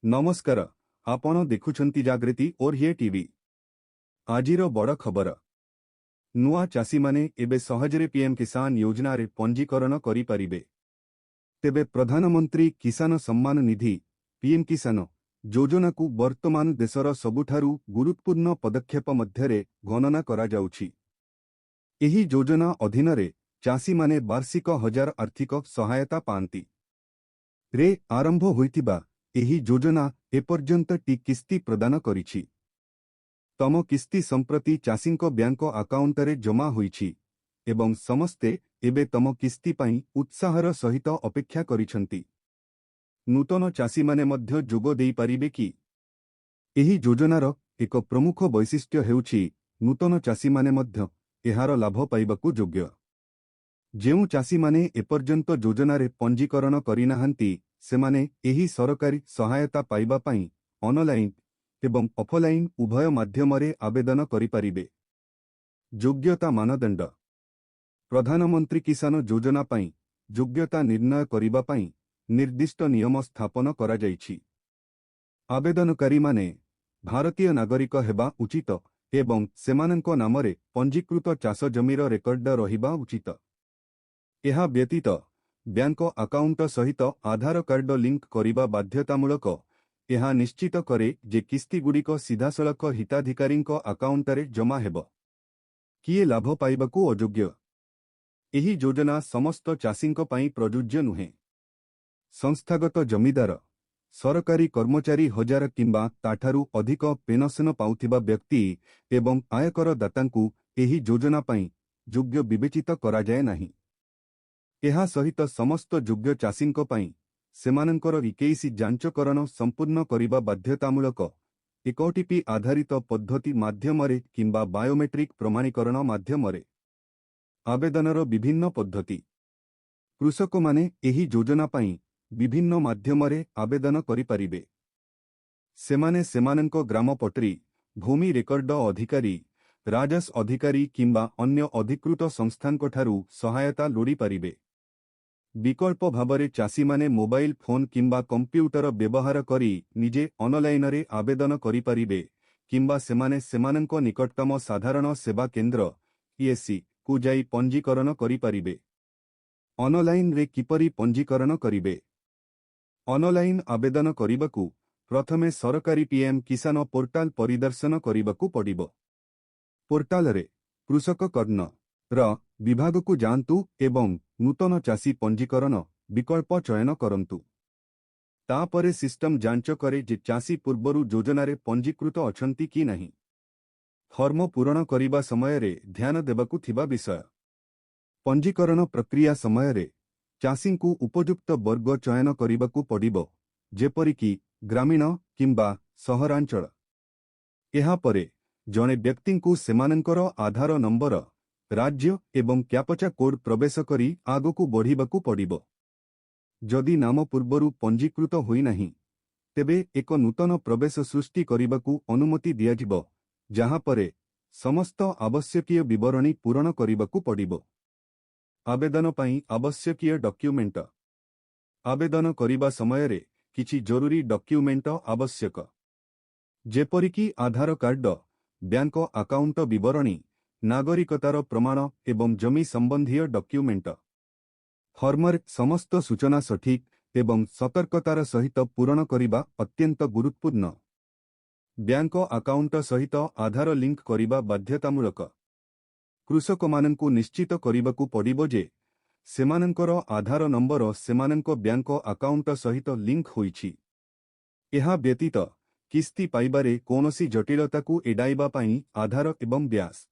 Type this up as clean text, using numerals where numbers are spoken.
नमस्कार आपण देखुछंती जागृति और ये टीवी आजिर बड़ खबर नुआ चासी माने एबे सहजरे पीएम किसान योजना रे पंजीकरण करि परिबे। तेबे प्रधानमंत्री किसान सम्मान निधि पीएम किसान योजना को वर्तमान देशर सबुठारु गुरुत्वपूर्ण पदक्षेप मध्यरे गणना करा जाउछि। एही योजना अधीन रे चासी माने वार्षिक 1000 आर्थिक सहायता पांती रे आरंभ होइतिबा एही योजना एपर्यंत टी किस्ती प्रदान करिछि। तम किस्ती संप्रति चासींको बैंक अकाउंट रे जमा होइछि एवं समस्ते एबे तम किस्ती पई उत्साहर सहित अपेक्षा करिछंती। नूतन चासी माने मध्य जोग देई पारिबे कि? एही योजनार एक प्रमुख वैशिष्ट्य हेउछि नूतन चासी माने मध्य एहार लाभ पाइबाकू योग्य। जेउ चासी माने एपर्यंत योजना रे पंजीकरण करिनाहांती सेमाने एही सरकारी सहायता पाइबा पई ऑनलाइन एवं ऑफलाइन उभय माध्यमरे आवेदन करि पारिबे। योग्यता मानदंड प्रधानमंत्री किसान योजना पई योग्यता निर्णय करिबा पई निर्दिष्ट नियम स्थापन करा जाइछि। आवेदनकारी माने भारतीय नागरिक हेबा उचित एवं सेमानंको नामरे पंजीकृत चाष जमीर रेकर्ड रहिबा उचित। एहा व्यतीत बैंक अकाउंट सहित आधार कार्ड लिंक करिबा बाध्यतामूलक। एहा निश्चित करे जे किस्तीगुड़िक सीधासलख हिताधिकारींको अकाउंट रे जमा हेब। किए लाभ पाइबाकू अयोग्य? एही योजना समस्त चासींको पई प्रयोज्य नुहे। संस्थागत जमीदार सरकारी कर्मचारी 1000 किंबा ताठारु अधिक पेनशन पाउथिबा व्यक्ति एवं आयकर दातांकू एही योजना पई योग्य विवेचित करा जाय नाही। एहा सहित समस्त योग्य चासींको पई सेमानंकर इकेईसी जांचकरण संपूर्ण करिबा बाध्यतामूलक। एक ओटीपी आधारित पद्धति माध्यमरे किंबा बायोमेट्रिक प्रमाणीकरण माध्यमरे। आवेदनर विभिन्न पद्धति कृषक माने एही योजना पई विभिन्न माध्यमरे आवेदन करि पारिबे। सेमाने सेमानंको ग्रामपट्री भूमि रेकर्ड अधिकारी राजस्व अधिकारी किंबा अन्य अधिकृत संस्थानकोठारु सहायता लोड़ी पारिबे। विकल्प भावरे चासी माने मोबाइल फोन किंबा कंप्यूटर व्यवहार करी निजे ऑनलाइन रे आवेदन करि पारिबे किंबा सेमाने सेमानंको निकटतम साधारण सेवा केंद्र ईएससी को जाई पंजीकरण करि पारिबे। ऑनलाइन रे किपरि पंजीकरण करिबे? ऑनलाइन आवेदन करिबाकू प्रथमे सरकारी पीएम किसान पोर्टाल परिदर्शन करिबाकू पड़िबो। पोर्टाल रे कृषक कर्ण र विभाग को जानतु एवं नूतन चासी पंजीकरण विकल्प चयन करंतु। तापरे सिस्टम जांच करे जे चासी पूर्वरु योजना रे पंजीकृत अछंती कि नहीं। फॉर्म पूरण करिबा समय रे ध्यान देबाकू थिबा विषय पंजीकरण प्रक्रिया समय रे चासी को उपयुक्त वर्ग चयन करिबाकू पड़िबो, जेपरिकी ग्रामीण किंबा सहरांचल। एहा परे जणे व्यक्ति को सेमानंकर आधार नंबर राज्य एवं क्यापचा कोड प्रवेश करी आगकू बढ़िबाकू पड़िबो। जदि नाम पूर्वरु पंजीकृत होई नाही तेबे एक नूतन प्रवेश सृष्टि करिबाकू अनुमति दियाजिबो, जहां परे समस्त आवश्यकीय विवरणी पूरण करिबाकू पड़िबो। आवेदन पई आवश्यकीय डॉक्यूमेंट आवेदन करिबा समय रे किछि जरूरी डॉक्यूमेंट आवश्यक, जेपरिकी आधार कार्ड बैंक अकाउंट विवरणी नागरिकतार प्रमाण एवं जमी संबंधीय डॉक्यूमेंट। फॉर्मर समस्त सूचना सठिक एवं सतर्कतार सहित पूरण करिबा अत्यंत गुरुत्वपूर्ण। बैंक अकाउंट सहित आधार लिंक करिबा बाध्यतामूलक। कृषक माननकू निश्चित करिबाकू पड़िबो जे सेमानंकर आधार नंबर सेमानंको बैंक अकाउंट सहित लिंक होइछि। एहा व्यतीत किस्ती पाइबारे कोनोसी जटिलताकू एडाइबा पई आधार एवं ब्याज